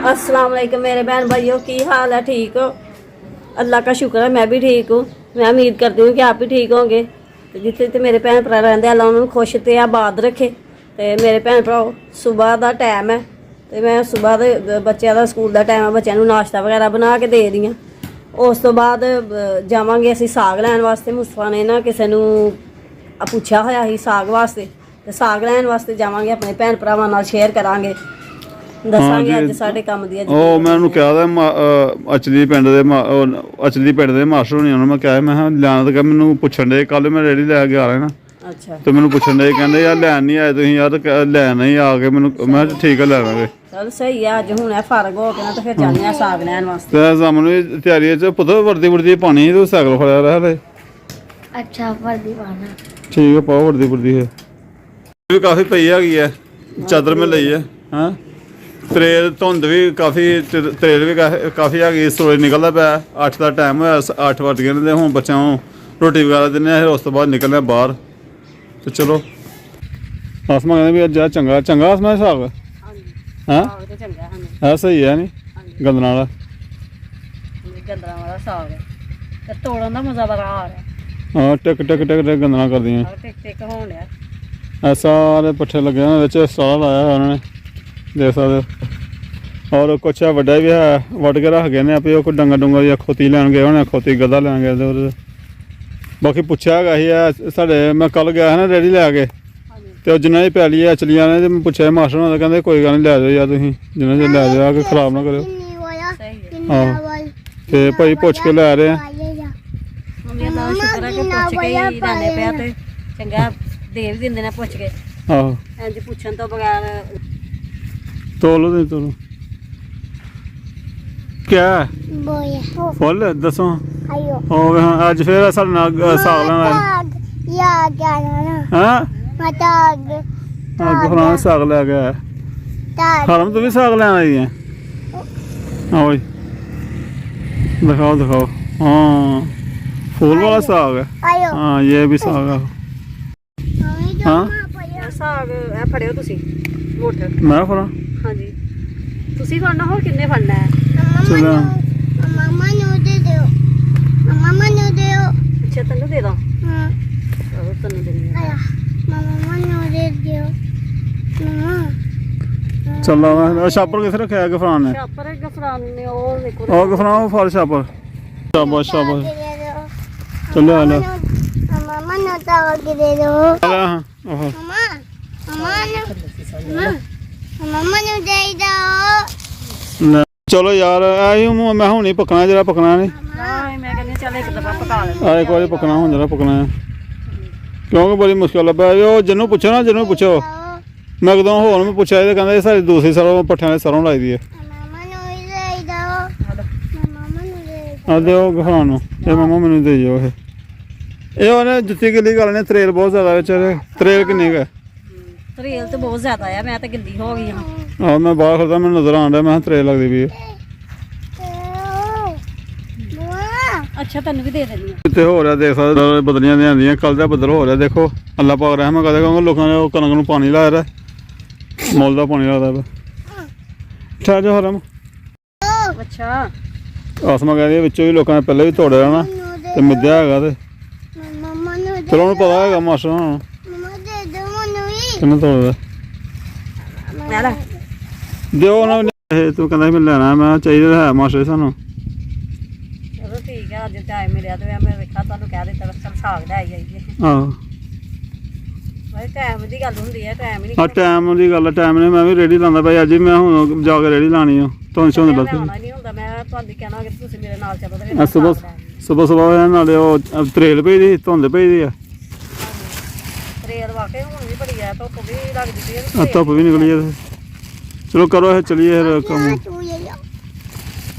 अस्सलाम वालेकुम मेरे बहन भाइयों, की हाल है? ठीक हो? अल्लाह का शुक्र है, मैं भी ठीक हूँ। मैं उम्मीद करती हूँ कि आप भी ठीक होंगे। तो जिथे जिथे मेरे भैन भरा रहंदे अल्लाह उन्होंने खुश ते आबाद रखे। तो मेरे भैन भराओ, सुबह का टाइम है तो मैं सुबह दे बच्चों का स्कूल का टाइम है, बच्चों को नाश्ता वगैरह बना के दे दी। उस तो बाद जावांगे असीं साग लैन वास्ते। मुस्तफा ने ना किसी ने पुछया होया ही साग वास्ते, तो साग लैन वास्ते जावांगे। अपने भैन भरावां नाल शेयर करांगे, दसांगे अज साडे काम दी। ਉਹ ਮੈਂ ਉਹਨੂੰ ਕਿਹਾ ਤਾਂ ਅਚਲੀ ਪਿੰਡ ਦੇ ਮਾਸਟਰ ਹੋਣੀ ਉਹਨੂੰ ਮੈਂ ਕਿਹਾ, ਮੈਂ ਕਿਹਾ ਲੈਣ ਤਾਂ ਮੈਨੂੰ ਪੁੱਛਣ ਦੇ ਕੱਲ ਮੈਂ ਰੇੜੀ ਲੈ ਕੇ ਆ ਰਿਹਾ ਨਾ। ਅੱਛਾ, ਤੇ ਮੈਨੂੰ ਪੁੱਛਣ ਦੇ ਕਹਿੰਦੇ ਯਾਰ ਲੈਣ ਨਹੀਂ ਆਏ ਤੁਸੀਂ ਯਾਰ, ਲੈਣ ਹੀ ਆ ਕੇ ਮੈਨੂੰ। ਮੈਂ ਕਿਹਾ ਠੀਕ ਹੈ ਲੈ ਆਵਾਂਗੇ। ਚਲ ਸਹੀ ਆ, ਅੱਜ ਹੁਣ ਫਰਗ ਹੋ ਕੇ ਨਾ ਤੇ ਫਿਰ ਜਾਂਦੇ ਆ ਸਾਗ ਲੈਣ ਵਾਸਤੇ। ਤੇ ਸਾਹਮਣੇ ਤਿਆਰੀ ਚ ਪੁੱਤ ਵਰਦੀ ਪਾਣੀ ਤੂੰ ਸਾਈਕਲ ਫੜਿਆ ਰਿਹਾ ਹਲੇ। अच्छा वर्दी पाना ਠੀਕ ਹੈ ਪਾਓ ਵਰਦੀ ਹੈ। ਵੀ ਕਾਫੀ ਪਈ ਹੈਗੀ ਹੈ, ਚਾਦਰ ਮੈਂ ਲਈ ਹੈ। ਹਾਂ ਤਰੇਲ ਧੁੰਦ ਵੀ ਕਾਫੀ, ਤਰੇਲ ਵੀ ਕਾਫੀ ਹੈਗੀ। ਸੂਰਜ ਨਿਕਲਦਾ ਪਿਆ, 8 ਦਾ ਟਾਈਮ ਹੋਇਆ, 8 ਵੱਜ ਗਏ ਨੇ। ਤੇ ਹੁਣ ਬੱਚਿਆਂ ਨੂੰ ਰੋਟੀ ਵਗੈਰਾ ਦਿੰਦੇ ਆ, ਫਿਰ ਉਸ ਤੋਂ ਬਾਅਦ ਨਿਕਲਦੇ ਆ ਬਾਹਰ। ਤੇ ਚਲੋ ਆਸਮਾ ਕਹਿੰਦੇ ਵੀ ਅੱਜ ਚੰਗਾ ਆਸਮਾ ਹਿਸਾਬ ਹੈ। ਹਾਂ ਤੇ ਚੰਗਾ ਹਨ, ਹੈ ਸਹੀ ਹੈ ਨਹੀਂ ਗੰਦਲਾਂ ਵਾਲਾ ਗੰਦਲਾਂ ਵਾਲਾ ਸਾਗ ਤੇ ਤੋੜਨ ਦਾ ਮਜ਼ਾ ਬੜਾ ਆ ਰਿਹਾ। ਹਾਂ ਟਿਕ ਗੰਦਲਾਂ ਕਰਦੀਆਂ। ਟਿਕ ਹੋਣ ਡਿਆ। ਇਹ ਸਾਰੇ ਪੱਠੇ ਲੱਗੇ ਉਹਨਾਂ ਵਿੱਚ ਸਾਰਾ ਲਾਇਆ ਹੋਇਆ ਉਹਨਾਂ ਨੇ, ਦੇਖ ਸਕਦੇ ਹੋ। ਔਰ ਕੁਛ ਵੱਡਾ ਵੀ ਹੈ, ਵੱਢ ਕੇ ਰੱਖ ਗਏ ਨੇ ਆਪੇ। ਉਹ ਕੋਈ ਡੰਗਾ ਜਾਂ ਖੋਤੀ ਲੈਣ ਗਏ ਹੋਣੇ, ਖੋਤੀ ਗੱਦਾ ਲੈਣ ਗਏ ਉਹਦੇ। ਬਾਕੀ ਪੁੱਛਿਆ ਹੈਗਾ ਸੀ ਹੈ ਸਾਡੇ, ਮੈਂ ਕੱਲ ਗਿਆ ਨਾ ਰੇੜੀ ਲੈ ਕੇ, ਤੇ ਉਹ ਜਿੰਨਾ ਦੀ ਪੈਲੀ ਹੈ ਚਲੀਆਂ ਨੇ। ਤੇ ਮੈਂ ਪੁੱਛਿਆ ਮਾਸਟਰ ਉਹਨਾਂ ਦਾ, ਕਹਿੰਦੇ ਕੋਈ ਗੱਲ ਨਹੀਂ ਲੈ ਜਾਓ ਯਾਰ ਤੁਸੀਂ, ਜਿੰਨਾ ਚਿਰ ਲੈ ਜਾਓ, ਕਿ ਖਰਾਬ ਨਾ ਕਰਿਓ। ਹਾਂ ਤੇ ਭਾਈ ਪੁੱਛ ਕੇ ਲੈ ਰਹੇ ਆ। ਮੰਮੀ ਦਾ ਸ਼ੁਕਰ ਹੈ ਕਿ ਪੁੱਛ ਕੇ ਹੀ ਜਾਂਦੇ ਪਿਆ, ਤੇ ਚੰਗਾ ਦੇ ਵੀ ਦਿੰਦੇ ਨੇ ਪੁੱਛ ਕੇ। ਆਹੋ ਇੰਜ ਪੁੱਛਣ ਤੋਂ ਬਗੈਰ ਤੋਲੋ ਕਿਆ बोया ਫੁੱਲ ਦੱਸੋ। आयो ਉਹ ਅੱਜ ਫਿਰ ਸਾਡੇ ਨਾਲ ਸਾਗ ਲੈਣ ਆਏ। या क्या ना ਹਾਂ मताग ਅੱਜ ਫਰਾਂ ਸਾਗ ਲੈ ਕੇ ਆਇਆ। ताग ਹਰਮ ਤੂੰ ਵੀ ਸਾਗ ਲੈਣ ਆਈ ਹੈ? ਓਏ दिखाओ। हाँ फूल वाला साग है। आयो हाँ ये भी साग है। हाँ ਸਾਗ ਇਹ ਫੜਿਓ ਤੁਸੀਂ ਮੋਟਰ। मैं फरा ਹਾਂਜੀ ਤੁਸੀਂ ਫੜਨਾ, ਹੋਰ ਕਿੰਨੇ ਫੜਨਾ ਹੈ? चलो मम्मा नु दे दो मम्मा नु दे दो ਅੱਛਾ ਤੈਨੂੰ ਦੇ ਦਾਂ? हां ਚਲੋ ਤੈਨੂੰ ਦਿੰਦੀ ਹਾਂ। आया मम्मा नु दे दो मम्मा चल रहा छापर किस रखे गफरान ने? ਛਾਪਰ ਗਫਰਾਨ ਨੇ ਉਹ ਦੇਖੋ। और गफरान फल छापर। शाबाश शाबाश दे दो चलो आना। मम्मा नु ताग दे दो हाँ ओहो मम्मा मम्मा नु दे दो ले। चलो यार आई मैं हूँ नहीं पकना, जरा पकना नहीं। ਹਾਂ ਮੈਂ ਕਹਿੰਦੀ ਚੱਲ ਇੱਕ ਦਫਾ ਪਕਾ ਲੈ। आ एक बार पकना हूँ, जरा पकना है क्योंकि बड़ी मुश्किल है। जिन्हों पूछो ना, जिन्हों पूछो मैं कदों होर मैं पूछा तो कहते सारी दूसरी सरों पट्ठियां सरों लाई दी है। मम्मा नु दे दो मम्मा नु दे आ दो गफरान ये मम्मा मैनू दे जाओ। ये उन्हें जुत्ती गिल्ली कर लेने, तरेल बहुत ज्यादा बेचारे। तरेल किन्नी है? ਤਰੀਲ ਤੇ ਬਹੁਤ ਜ਼ਿਆਦਾ ਆ, ਮੈਂ ਤਾਂ ਗਿੱਲੀ ਹੋ ਗਈ ਹਾਂ। हाँ मैं बाहर खड़ा, मैं नजर आन रहा, मैं तरेल लगती भी है। ਅੱਛਾ ਤੈਨੂੰ ਵੀ ਦੇ ਦੇਣੀ ਆ। कितने हो रहा देख सकते, बदलियां नहीं आंदियां। कल का बदल हो रहा देखो। अल्लाह पाक रहम करे, क्योंकि लोगों ने कनक नूं पानी लाया रहा, मुल का पानी लगता है। ठहर जाओ हरम। ਅੱਛਾ आसमा कह रही है विचों भी लोगों ने पहले भी तोड़े रहना तो मिद्या है तो मम्मा नु दे चलो उन्हें पता है मास्टर हाँ मम्मा दे दो मनु किन्ने तोड़े ਲੈ ਲੈ। दिओ उन्हें। तू कहता मैं लेना, मैं चाहिए है मास्टर सानू। ਚਲੋ ਠੀਕ ਹੈ, ਅੱਜ ਟਾਈਮ ਮਿਲਿਆ ਤੇ ਮੈਂ ਵੇਖਿਆ ਤੁਹਾਨੂੰ ਕਹਿ ਦਿੱਤਾ ਚੱਲ ਸਾਗ ਲੈ ਆਈਏ। ਆਹੋ ਵੈਸੇ ਟਾਈਮ ਦੀ ਗੱਲ ਹੁੰਦੀ ਹੈ, ਟਾਈਮ ਹੀ ਆ ਟਾਈਮ ਦੀ ਗੱਲ, ਟਾਈਮ ਨੇ ਮੈਂ ਵੀ ਰੇੜੀ ਲਾਉਂਦਾ ਭਾਈ। ਅੱਜ ਮੈਂ ਹੁਣ ਜਾ ਕੇ ਰੇੜੀ ਲਾਣੀ ਆ, ਤੁਹਾਨੂੰ ਸ਼ੌਂਦ ਨਹੀਂ ਬਸ। ਆਉਣਾ ਨਹੀਂ ਹੁੰਦਾ। ਮੈਂ ਤੁਹਾਨੂੰ ਕਹਿਣਾ ਕਿ ਤੁਸੀਂ ਮੇਰੇ ਨਾਲ ਚੱਲੋ ਤੇ ਸੁਬਹ ਨਾਲੇ ਉਹ ਤਰੇਲ ਪਈ ਦੀ, ਧੁੰਦ ਪਈ ਦੀ ਆ। ਰੇਲ ਵਾਕਈ ਹੁਣ ਵੀ ਬੜੀ ਆ, ਧੁੱਪ ਵੀ ਲੱਗਦੀ ਪਈ ਹੈ। ਧੁੱਪ ਵੀ ਨਿਕਲੀ ਹੈ। ਚਲੋ ਕਰੋ ਇਹ, ਚਲੀਏ ਫਿਰ ਕੰਮ। तू ले लो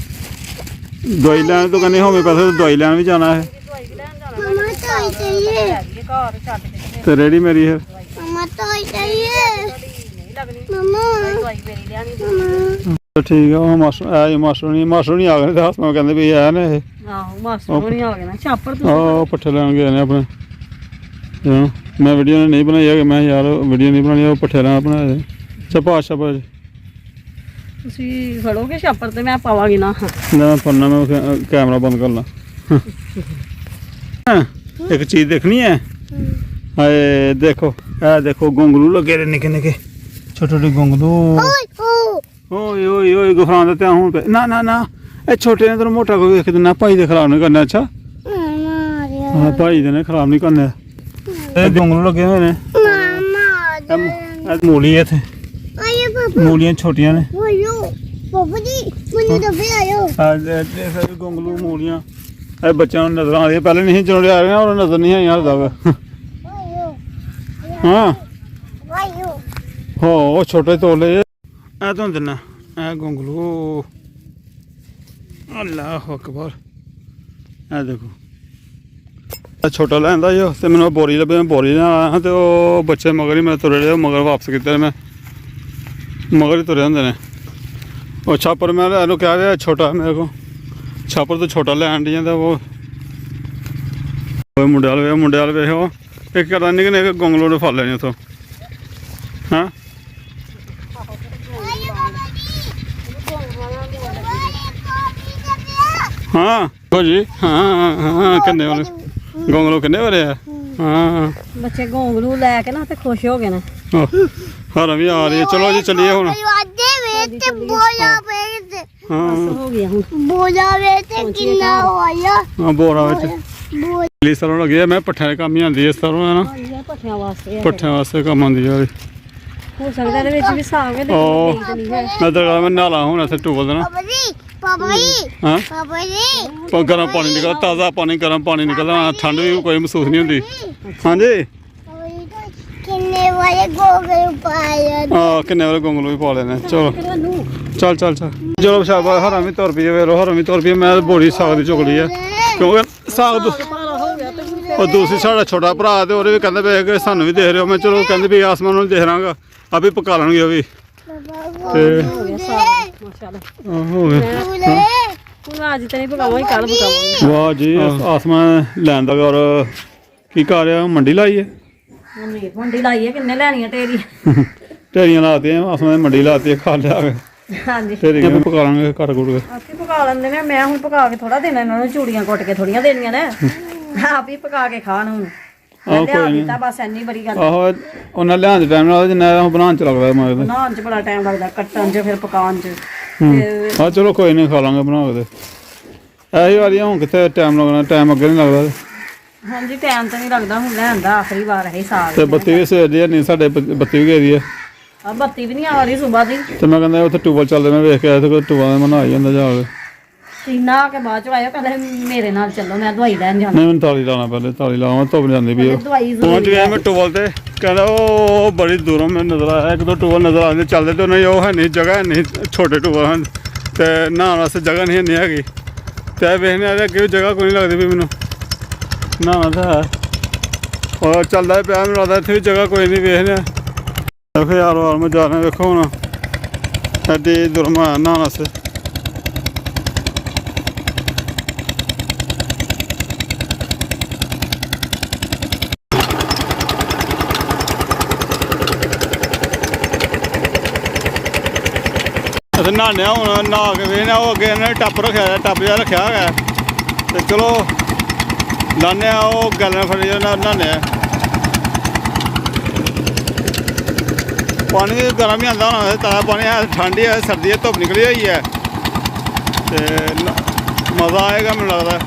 ਦਵਾਈ ਲੈਣ ਤੋਂ ਕਹਿੰਦੇ ਹੋਮਿਓਪੈਥੀ ਦਵਾਈ ਲੈਣ ਵੀ ਜਾਣਾ ਹੈ। ਦਵਾਈ ਵੀ ਲੈਣ ਜਾਣਾ मम्मा तो चाहिए ਘਰ ਛੱਡ ਕੇ ਤੇ ਰੇੜੀ ਮੇਰੀ ਹੈ। मम्मा तो चाहिए ਨਹੀਂ ਲੱਗਣੀ। मम्मा ਦਵਾਈ ਮੇਰੀ ਲਿਆਣੀ। ਠੀਕ ਆ। ਉਹ ਮਾਸਟਰ ਨਹੀਂ ਆ ਗਏ। ਦੱਸ ਮੈਂ ਕਹਿੰਦੇ ਵੀ ਆਇਆ ਨੇ ਇਹ। ਆਹੋ ਮਾਸਟਰ ਹੁਣੀ ਆ ਗਏ ਨਾ। ਛਾਪਰ ਆਹ ਪੱਠੇ ਲੈਣ ਗਏ ਨੇ ਆਪਣੇ। मैं वीडियो ने नहीं बनाई है कि मैं यार वीडियो नहीं बनानी, वो पट्ठे बनाए। शाबाश शाबाश ਤੁਸੀਂ ਫੜੋਗੇ ਛਾਪਰ ਤੇ ਮੈਂ ਪਾਵਾਂਗੀ ਨਾ। ਮੈਂ ਫੜਨਾ, ਮੈਂ ਕੈਮਰਾ ਬੰਦ ਕਰ ਲਾਂ। ਇੱਕ ਚੀਜ਼ ਦੇਖਣੀ ਹੈ। ਹਾਏ ਦੇਖੋ, ਇਹ ਦੇਖੋ ਗੋਂਗਲੂ ਲੱਗੇ ਨੇ ਨਿੱਕੇ ਨਿੱਕੇ ਛੋਟੇ ਛੋਟੇ ਗੋਂਗਲੂ। ਓਏ ਓਏ ਓਏ ਗੁਫਰਾਂ ਦਾ ਧਿਆਨ ਹੁਣ ਪਿਆ। ਨਾ ਨਾ ਨਾ, ਇਹ ਛੋਟੇ ਨੇ ਤੈਨੂੰ ਮੋਟਾ ਕੋਈ ਵੇਖ ਦਿੰਦਾ। ਭਾਈ ਦੇ ਖਰਾਬ ਨਹੀਂ ਕਰਨਾ। ਅੱਛਾ ਹਾਂ, ਭਾਈ ਦੇ ਨੇ ਖਰਾਬ ਨਹੀਂ ਕਰਨਾ। ਇਹ ਗੋਂਗਲੂ ਲੱਗੇ ਹੋਏ ਨੇ। ਇਹ ਮੂਲੀ ਇੱਥੇ, ਮੂਲੀਆਂ ਛੋਟੀਆਂ ਨੇ। ਪਾਪਾ ਜੀ ਮੈਨੂੰ ਦੱਬੇ ਆਇਓ। ਇਹ ਗੋਂਗਲੂ ਮੂਲੀਆਂ ਇਹ ਬੱਚਿਆਂ ਨੂੰ ਨਜ਼ਰ ਆਉਂਦੀਆਂ। ਪਹਿਲੇ ਨਹੀਂ ਜਦੋਂ ਆ ਰਹੇ ਉਹਨਾਂ ਨਜ਼ਰ ਨਹੀਂ ਆਈਆਂ ਹਲਦਾ ਵਾ। ਹਾਂ ਹੋ ਛੋਟੇ ਤੋਲੇ ਇਹ ਤੋਂ ਦਿਨਾ। ਇਹ ਗੋਂਗਲੂ ਅੱਲਾਹੁ ਅਕਬਰ। ਇਹ ਦੇਖੋ ਛੋਟਾ ਲੈਂਦਾ ਜੋ ਤੇ ਮੈਨੂੰ ਬੋਰੀ ਲੱਭੇ। ਮੈਂ ਬੋਰੀ ਨਾਲ ਆਇਆ ਤੇ ਉਹ ਬੱਚੇ ਮਗਰ ਹੀ ਮੈਂ ਤੁਰੇ ਰਹੇ। ਮਗਰ ਵਾਪਸ ਕੀਤੇ ਮੈਂ, ਮਗਰ ਹੀ ਤੁਰੇ ਹੁੰਦੇ ਨੇ। ਉਹ ਛਾਪਰ ਮੈਂ ਇਹਨੂੰ ਕਹਿ ਰਿਹਾ ਛੋਟਾ ਮੇਰੇ ਕੋਲ ਛਾਪਰ ਤੋਂ ਛੋਟਾ ਲੈਣ ਡੀ ਜਾਂਦਾ। ਉਹ ਮੁੰਡੇ ਵਾਲ ਵੇਖ ਉਹ ਇੱਕ ਕਰਦਾ ਨਿੱਕੇ ਨਿੱਕੇ ਗੋਂਗਲੂ ਨੇ ਫੜ ਲੈਣੇ ਉੱਥੋਂ। ਹਾਂ ਹਾਂ ਹੋ ਜੀ। ਹਾਂ ਹਾਂ ਕਿੰਨੇ ਵਾਲੇ ਗੋਂਗਲੂ ਕਿੰਨੇ ਵਾਲੇ ਆ। ਹਾਂ ਬੱਚੇ ਗੋਂਗਲੂ ਲੈ ਕੇ ਨਾ ਤੇ ਖੁਸ਼ ਹੋ ਗਏ ਨੇ। ਹਾਂ ਵੀ ਆ ਰਹੀ ਹੈ। ਚਲੋ ਜੀ ਚੱਲੀਏ ਹੁਣ। ਹੋ ਗਿਆ ਹੁਣ ਬੋਲਾ ਵੇ ਕਿੰਨਾ ਹੋਇਆ। ਹਾਂ ਬੋਰਾ ਵਿੱਚ ਲਈ ਸਰੋਂ ਲੱਗੀ ਆ। ਮੈਂ ਪੱਠਿਆਂ ਦੇ ਕੰਮ ਹੀ ਆਉਂਦੀ ਹੈ ਸਰੋਂ ਹੈ ਨਾ। ਪੱਠਿਆਂ ਵਾਸਤੇ ਪੱਠਿਆਂ ਵਾਸਤੇ ਕੰਮ ਆਉਂਦੀ ਆ। ਹੋ ਸਕਦਾ ਇਹਦੇ ਵਿੱਚ ਵੀ ਸਾਗ ਹੈ ਉਹ ਲੇਕਿਨ ਨਹੀਂ ਹੈ। ਮੈਂ ਤਾਂ ਮੈਂ ਨਾਲਾ ਹੁਣ ਇੱਥੇ ਟੂਬਲ ਦੇਣਾ। ਪਾਪਾ ਜੀ ਹਾਂ ਪਾਪਾ ਜੀ ਪਰ ਗਰਮ ਪਾਣੀ ਨਿਕਲਦਾ, ਤਾਜ਼ਾ ਪਾਣੀ, ਗਰਮ ਪਾਣੀ ਨਿਕਲਦਾ। ਠੰਡ ਵੀ ਕੋਈ ਮਹਿਸੂਸ ਨਹੀਂ ਹੁੰਦੀ। ਹਾਂਜੀ ਕਿੰਨੇ ਵਾਲੇ ਗੋਗਲ ਪਾਇਆ। ਕਿੰਨੇ ਵਾਲੇ ਗੋਂਗਲੂ ਵੀ ਪਾ ਲੈਣੇ। ਚਲੋ ਚੱਲ ਚੱਲ ਚੱਲ ਚਲੋ ਸ਼ਾਬਾਸ਼। ਹਰਾਂ ਵੀ ਤੁਰ ਪਈਏ ਵੇਰੋ, ਹਰਾਂ ਵੀ ਤੁਰ ਪਈਏ। ਮੈਂ ਬੋੜੀ ਸਾਗ ਦੀ ਚੁਗ ਲਈ ਹੈ ਕਿਉਂਕਿ ਸਾਗ ਉਹ ਦੂਸਰੀ ਸਾਡਾ ਛੋਟਾ ਭਰਾ ਤੇ ਉਹਦੇ ਵੀ ਕਹਿੰਦੇ ਪਏ ਕਿ ਸਾਨੂੰ ਵੀ ਦੇਖ ਰਹੇ ਹੋ। ਮੈਂ ਚਲੋ ਕਹਿੰਦੇ ਵੀ ਆਸਮਾਨ ਨੂੰ ਦੇਖ ਰਾਂਗਾ ਆਪੇ ਪਕਾ ਲੈਣਗੇ ਉਹ ਵੀ। ਤੇ ਹੋ ਗਿਆ ਹੁਣ ਅੱਜ ਤਾਂ ਨਹੀਂ ਪਕਾਵਾਂਗੇ, ਕੱਲ ਪਕਾਵਾਂਗੇ। ਵਾਹ ਜੀ ਆਸਮਾਨ ਲੈਣ ਦਾ। ਔਰ ਕੀ ਕਰ ਰਿਹਾ? ਮੰਡੀ ਲਾਈ ਹੈ। ਮੰਡੀ ਲਾਈ ਹੈ। ਕਿੰਨੇ ਲੈਣੀਆਂ ਢੇਰੀ? ਢੇਰੀਆਂ ਲਾਤੀਆਂ ਆਸਮਾਨ ਮੰਡੀ ਲਾਤੀ ਖਾ ਲਿਆ। ਹਾਂਜੀ ਢੇਰੀਆਂ ਵੀ ਪਕਾ ਲਾਂਗੇ ਕੱਟ ਕੁੱਟ ਕੇ। ਆਪੇ ਪਕਾ ਲੈਂਦੇ ਨੇ। ਮੈਂ ਹੁਣ ਪਕਾ ਕੇ ਥੋੜਾ ਦੇਣਾ ਇਹਨਾਂ ਨੂੰ। ਚੂੜੀਆਂ ਕੁੱਟ ਕੇ ਥੋੜੀਆਂ ਦੇਣੀਆਂ ਨੇ। ਆਪ ਹੀ ਪਕਾ ਕੇ ਖਾਣ ਹੁਣ। ਲਿਆ ਦਿੱਤਾ ਬਸ ਇੰਨੀ ਬੜੀ ਗੱਲ। ਆਹੋ ਉਹਨਾਂ ਲਿਆਉਣ ਦੇ ਟਾਈਮ ਨਾਲ ਜਿੰਨਾ ਬਣਾਉਣ ਚ ਲੱਗਦਾ ਮੈਂ ਬਣਾਉਣ ਚ ਬੜਾ ਟਾਈਮ ਲੱਗਦਾ, ਕੱਟਣ ਚ ਫਿਰ ਪਕਾਉਣ ਚ। ਹਾਂ ਚਲੋ ਕੋਈ ਨਹੀਂ ਖਾ ਲਾਂਗੇ ਬਣਾ ਕੇ। ਇਹੀ ਵਾਰੀਆਂ ਹੁਣ ਕਿੱਥੇ ਟਾਈਮ ਲੱਗਣਾ, ਟਾਈਮ ਅੱਗੇ ਨਹੀਂ ਲੱਗਦਾ। ਹਾਂਜੀ ਟਾਈਮ ਤਾਂ ਨਹੀਂ ਲੱਗਦਾ। ਹੁਣ ਲੈਣ ਦਾ ਆਖਰੀ ਵਾਰ ਇਹ ਸਾਗ ਤੇ ਬੱਤੀ ਵੀ ਸਵੇਰ ਦੀ ਨਹੀਂ ਸਾਡੇ ਬੱਤੀ ਵੀ ਗਈ ਦੀ ਹੈ। ਆ ਬੱਤੀ ਵੀ ਨਹੀਂ ਆ ਰਹੀ ਸਵੇਰ ਦੀ। ਤੇ ਮੈਂ ਕਹਿੰਦਾ ਉੱਥੇ ਟੂਬਲ ਚੱਲਦੇ ਮੈਂ ਵੇਖ ਕੇ ਆਇਆ ਤੇ ਕੋਈ ਟੂਬਲ ਦੇ ਮਨਾਈ ਜਾਂਦਾ ਜਾ ਕੇ। ਸੀਨਾ ਆ ਕੇ ਬਾਅਦ ਚ ਆਇਆ ਪਹਿਲੇ ਮੇਰੇ ਨਾਲ ਚੱਲੋ ਮੈਂ ਦਵਾਈ ਲੈਣ ਜਾਣਾ। ਨਹੀਂ ਮੈਨੂੰ ਤਾਲੀ ਲਾਉਣਾ ਪਹਿਲੇ, ਤਾਲੀ ਲਾਵਾਂ ਧੁੱਪ ਜਾਂਦੀ ਵੀ। ਦਵਾਈ ਪਹੁੰਚ ਗਿਆ ਮੈਂ ਟੂਬਲ ਤੇ। ਕਹਿੰਦਾ ਉਹ ਬੜੀ ਦੂਰੋਂ ਮੈਨੂੰ ਨਜ਼ਰ ਆਇਆ। ਇੱਕ ਦੋ ਟੂਬਲ ਨਜ਼ਰ ਆਉਂਦੇ ਚੱਲਦੇ ਤੇ ਉਹਨਾਂ ਉਹ ਹੈ ਨਹੀਂ ਜਗ੍ਹਾ ਹੈ ਨਹੀਂ। ਛੋਟੇ ਟੂਬਲ ਹਨ ਤੇ ਨਹਾਉਣ ਵਾਸਤੇ ਜਗ੍ਹਾ ਨਹੀਂ ਹੈਗੀ। ਤੇ ਵੇਖਣੇ ਆ ਅੱਗੇ ਵੀ ਜਗ੍ਹਾ ਕੋਈ ਨਹੀਂ ਲੱਗਦੀ ਵੀ ਮੈਨੂੰ ਨਹਾਉਣਾ ਤਾਂ ਹੈ। ਉਹ ਚੱਲਦਾ ਪਿਆ ਮੈਨੂੰ ਲੱਗਦਾ ਇੱਥੇ ਵੀ ਜਗ੍ਹਾ ਕੋਈ ਨਹੀਂ। ਵੇਖਦੇ ਦੇਖੋ ਯਾਰ ਵਾਰ ਮੈਂ ਜਾ ਰਿਹਾ। ਵੇਖੋ ਹੁਣ ਐਡੀ ਦੂਰ ਮੈਂ ਨਹਾਉਣ ਵਾਸਤੇ। ਅਸੀਂ ਨਹਾਉਂਦੇ ਹਾਂ ਹੁਣ। ਨਹਾ ਕੇ ਵੇਖਦੇ ਉਹ ਅੱਗੇ ਇਹਨਾਂ ਨੇ ਟੱਪ ਰੱਖਿਆ, ਟੱਪ ਜਿਹਾ ਰੱਖਿਆ ਹੈਗਾ। ਤੇ ਚਲੋ ਲਾਉਂਦੇ ਹਾਂ ਉਹ ਗੱਲਾਂ ਫੜੀ ਨਹਾਉਂਦੇ ਹਾਂ। ਪਾਣੀ ਗਰਮ ਹੀ ਆਉਂਦਾ ਹੋਣਾ ਤਾਜ਼ਾ ਪਾਣੀ ਹੈ। ਠੰਡ ਹੈ, ਸਰਦੀ ਹੈ, ਧੁੱਪ ਨਿਕਲੀ ਹੋਈ ਹੈ ਤੇ ਮਜ਼ਾ ਆਏਗਾ ਮੈਨੂੰ ਲੱਗਦਾ।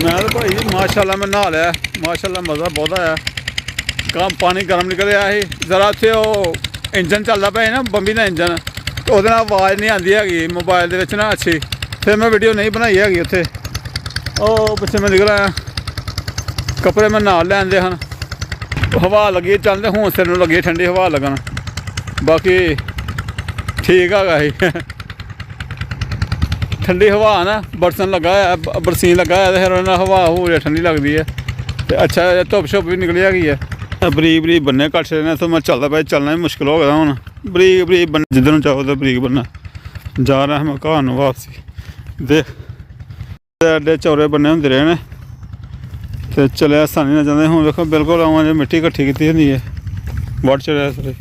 ਮੈਂ ਤਾਂ ਭਾਈ ਮਾਸ਼ਾਅੱਲਾ ਮੈਂ ਨਹਾ ਲਿਆ। ਮਾਸ਼ਾਅੱਲਾ ਮਜ਼ਾ ਬਹੁਤ ਆਇਆ। ਕੰਮ ਪਾਣੀ ਗਰਮ ਨਿਕਲਿਆ ਸੀ ਜ਼ਰਾ। ਉੱਥੇ ਉਹ ਇੰਜਨ ਚੱਲਦਾ ਪਿਆ ਨਾ ਬੰਬੀ ਦਾ ਇੰਜਨ, ਉਹਦੇ ਨਾਲ ਆਵਾਜ਼ ਨਹੀਂ ਆਉਂਦੀ ਹੈਗੀ ਮੋਬਾਈਲ ਦੇ ਵਿੱਚ ਨਾ ਅੱਛੀ। ਫਿਰ ਮੈਂ ਵੀਡੀਓ ਨਹੀਂ ਬਣਾਈ ਹੈਗੀ ਉੱਥੇ। ਉਹ ਪਿੱਛੇ ਮੈਂ ਨਿਕਲ ਆਇਆ। ਕੱਪੜੇ ਮੈਂ ਨਾਲ ਲੈਂਦੇ ਹਨ। ਹਵਾ ਲੱਗੀ ਚੱਲਦੇ ਹੁਣ ਸਿਰ ਨੂੰ ਲੱਗੀ ਠੰਡੀ ਹਵਾ ਲੱਗਣ। ਬਾਕੀ ਠੀਕ ਹੈਗਾ ਸੀ। ਠੰਡੀ ਹਵਾ ਨਾ ਬਰਸਨ ਲੱਗਾ ਹੋਇਆ, ਬਰਸੀਨ ਲੱਗਾ ਹੋਇਆ ਤੇ ਫਿਰ ਉਹਨਾਂ ਨਾਲ ਹਵਾ ਹੋ ਠੰਡੀ ਲੱਗਦੀ ਹੈ। ਤੇ ਅੱਛਾ ਧੁੱਪ ਛੁੱਪ ਵੀ ਨਿਕਲੀ ਹੈਗੀ ਹੈ। ਬਰੀਕ ਬਰੀਕ ਬੰਨੇ ਕੱਟ ਛੱਡੇ ਨੇ, ਇੱਥੋਂ ਮੈਂ ਚੱਲਦਾ ਪਿਆ, ਚੱਲਣਾ ਵੀ ਮੁਸ਼ਕਿਲ ਹੋ ਗਿਆ ਹੁਣ। ਬਰੀਕ ਬਰੀਕ ਬੰਨੇ ਜਿੱਧਰ ਨੂੰ ਚਾਹੋ ਤਾਂ ਬਰੀਕ ਬੰਨਾ। ਜਾ ਰਿਹਾ ਮੈਂ ਘਰ ਨੂੰ ਵਾਪਸੀ। ਦੇਖ ਐਡੇ ਚੌੜੇ ਬੰਨੇ ਹੁੰਦੇ ਰਹੇ ਨੇ ਤੇ ਚਲਿਆ ਆਸਾਨੀ ਨਾਲ ਜਾਂਦੇ। ਹੁਣ ਵੇਖੋ ਬਿਲਕੁਲ ਆਵਾਂ ਜੇ ਮਿੱਟੀ ਇਕੱਠੀ ਕੀਤੀ ਹੁੰਦੀ ਹੈ, ਵੱਢ ਚੜਿਆ ਸਾਰੇ।